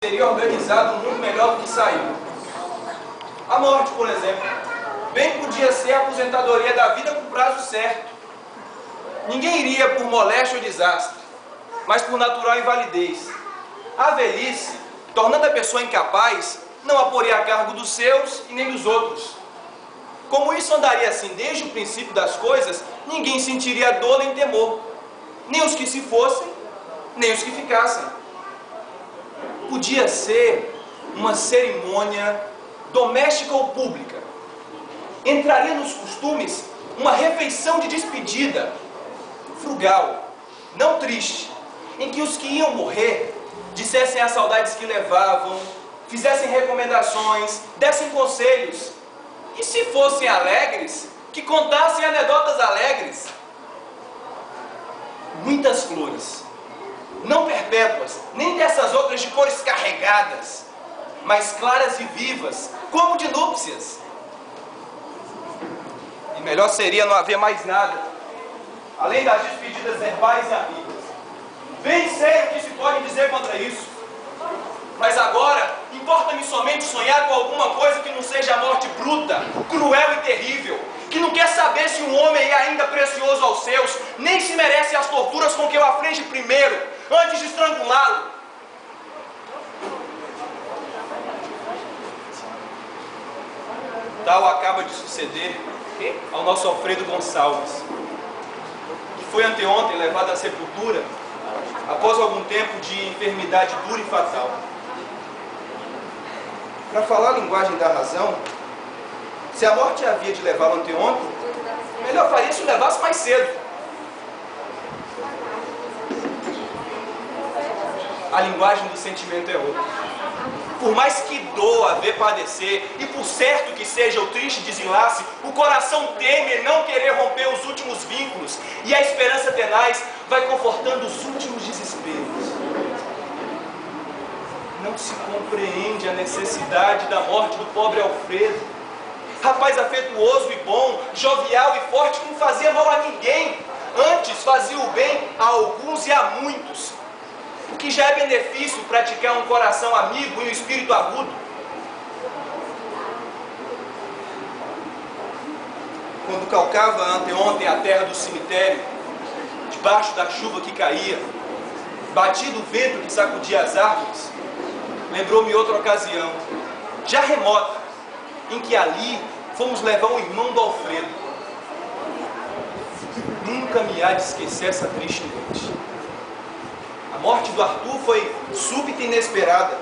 teria organizado um mundo melhor do que saiu. A morte, por exemplo, bem podia ser a aposentadoria da vida com prazo certo. Ninguém iria por moléstia ou desastre, mas por natural invalidez. A velhice, tornando a pessoa incapaz, não a poria a cargo dos seus e nem dos outros. Como isso andaria assim desde o princípio das coisas, ninguém sentiria dor nem temor, nem os que se fossem, nem os que ficassem. Podia ser uma cerimônia doméstica ou pública. Entraria nos costumes uma refeição de despedida, frugal, não triste, em que os que iam morrer dissessem as saudades que levavam, fizessem recomendações, dessem conselhos. E se fossem alegres, que contassem anedotas alegres. Muitas flores, não perpétuas, nem dessas outras de cores carregadas, mas claras e vivas, como de núpcias. E melhor seria não haver mais nada, além das despedidas verbais e amigas. Bem sei o que se pode dizer contra isso. Mas agora, importa-me somente sonhar com alguma coisa que não seja a morte bruta, cruel e terrível, que não quer saber se um homem é ainda precioso aos seus, nem se merece as torturas com que eu aflige primeiro, antes de estrangulá-lo. Tal acaba de suceder ao nosso Alfredo Gonçalves, que foi anteontem levado à sepultura após algum tempo de enfermidade dura e fatal. Para falar a linguagem da razão, se a morte havia de levá-lo anteontem, melhor faria se o levasse mais cedo. A linguagem do sentimento é outra. Por mais que doa ver padecer, e por certo que seja o triste desenlace, o coração teme não querer romper os últimos vínculos, e a esperança tenaz vai confortando os últimos desesperos. Não se compreende a necessidade da morte do pobre Alfredo. Rapaz afetuoso e bom, jovial e forte, que não fazia mal a ninguém. Antes fazia o bem a alguns e a muitos. O que já é benefício praticar um coração amigo e um espírito agudo. Quando calcava anteontem a terra do cemitério, debaixo da chuva que caía, batido o vento que sacudia as árvores, lembrou-me outra ocasião, já remota, em que ali fomos levar um irmão do Alfredo. Nunca me há de esquecer essa triste noite. A morte do Arthur foi súbita e inesperada.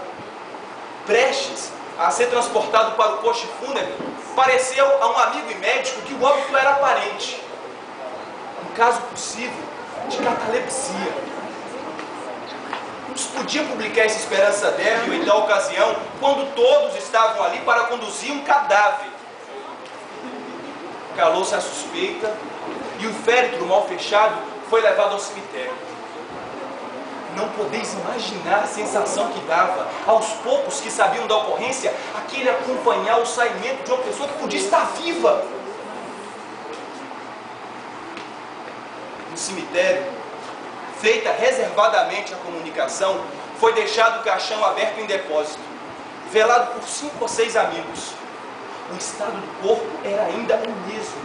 Prestes a ser transportado para o posto fúnebre, pareceu a um amigo e médico que o óbito era aparente. Um caso possível de catalepsia. Não se podia publicar essa esperança débil em tal ocasião, quando todos estavam ali para conduzir um cadáver. Calou-se a suspeita e o féretro mal fechado foi levado ao cemitério. Não podeis imaginar a sensação que dava aos poucos que sabiam da ocorrência aquele acompanhar o saimento de uma pessoa que podia estar viva. No cemitério, feita reservadamente a comunicação, foi deixado o caixão aberto em depósito, velado por 5 ou 6 amigos. O estado do corpo era ainda o mesmo.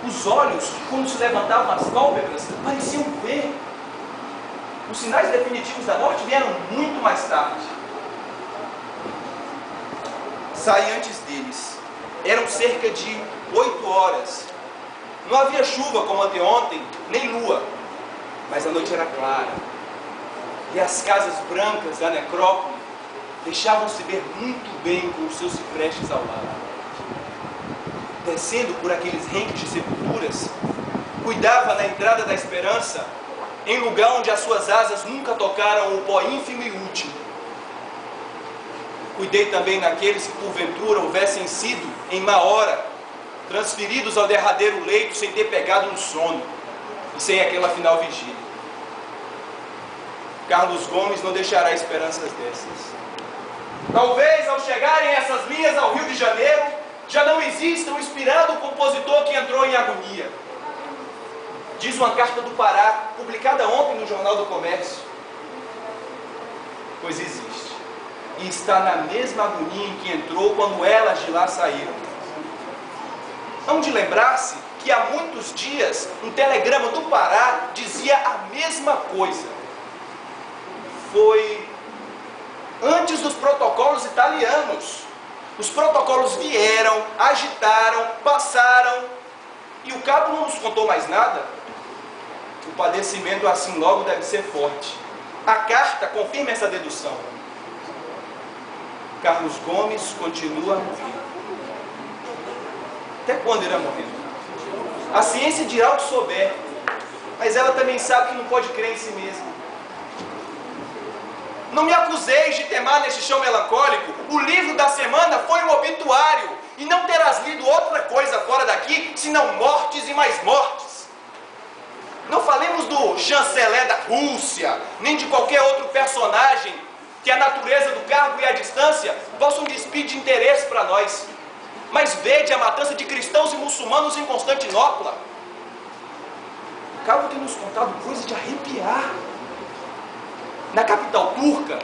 Os olhos, quando se levantavam as pálpebras, pareciam ver. Os sinais definitivos da morte vieram muito mais tarde. Saí antes deles. Eram cerca de 8 horas. Não havia chuva como anteontem, nem lua, mas a noite era clara. E as casas brancas da necrópole deixavam-se ver muito bem com os seus ciprestes ao lado. Descendo por aqueles renques de sepulturas, cuidava na entrada da esperança, em lugar onde as suas asas nunca tocaram o pó ínfimo e último. Cuidei também naqueles que porventura houvessem sido, em má hora, transferidos ao derradeiro leito sem ter pegado no sono e sem aquela final vigília. Carlos Gomes não deixará esperanças dessas. Talvez ao chegarem essas linhas ao Rio de Janeiro, já não exista o inspirado compositor que entrou em agonia. Diz uma carta do Pará, publicada ontem no Jornal do Comércio. Pois existe. e está na mesma agonia em que entrou quando elas de lá saíram. Hão de lembrar-se que há muitos dias um telegrama do Pará dizia a mesma coisa. Foi antes dos protocolos italianos. Os protocolos vieram, agitaram, passaram, e o cabo não nos contou mais nada. O padecimento assim logo deve ser forte. A carta confirma essa dedução. Carlos Gomes continua a morrer. Até quando irá morrer? A ciência dirá o que souber, mas ela também sabe que não pode crer em si mesma. Não me acuseis de temar neste chão melancólico. O livro da semana foi um obituário, e não terás lido outra coisa fora daqui, senão mortes e mais mortes. Não falemos do chanceler da Rússia, nem de qualquer outro personagem que a natureza do cargo e a distância possam despir de interesse para nós. Mas vede a matança de cristãos e muçulmanos em Constantinopla. O cabo tem nos contado coisa de arrepiar. Na capital turca,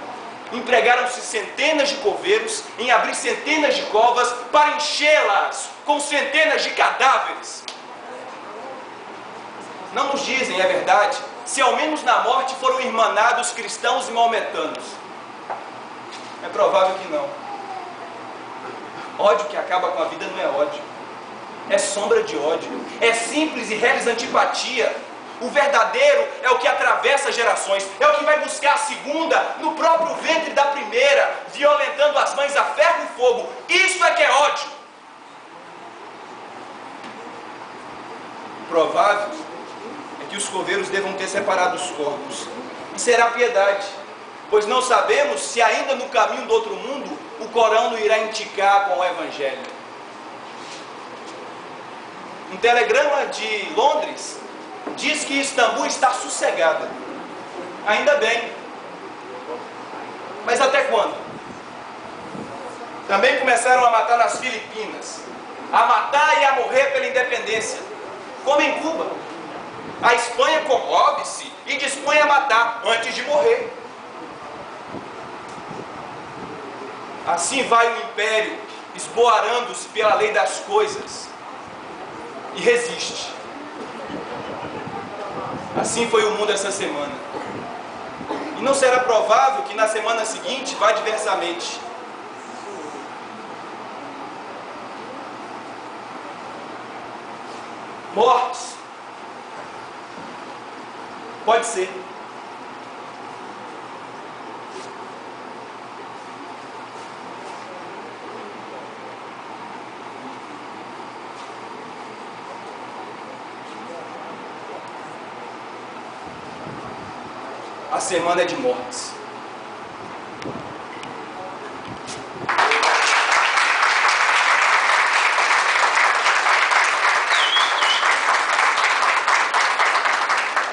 empregaram-se centenas de coveiros em abrir centenas de covas para enchê-las com centenas de cadáveres. Não nos dizem, é verdade, se ao menos na morte foram irmanados cristãos e maometanos. É provável que não. Ódio que acaba com a vida não é ódio. É sombra de ódio. É simples e reles antipatia. O verdadeiro é o que atravessa gerações, é o que vai buscar a segunda no próprio ventre da primeira, violentando as mães a ferro e fogo. Isso é que é ódio. Provável é que os coveiros devam ter separado os corpos. E será piedade, pois não sabemos se ainda no caminho do outro mundo o Corão não irá indicar com o Evangelho. Um telegrama de Londres diz que Istambul está sossegada. Ainda bem. Mas até quando? Também começaram a matar nas Filipinas. A matar e a morrer pela independência. Como em Cuba. A Espanha comove-se e dispõe a matar antes de morrer. Assim vai o império, esboarando-se pela lei das coisas. E resiste. Assim foi o mundo essa semana. E não será provável que na semana seguinte vá diversamente. Mortes. Pode ser. A semana é de mortes.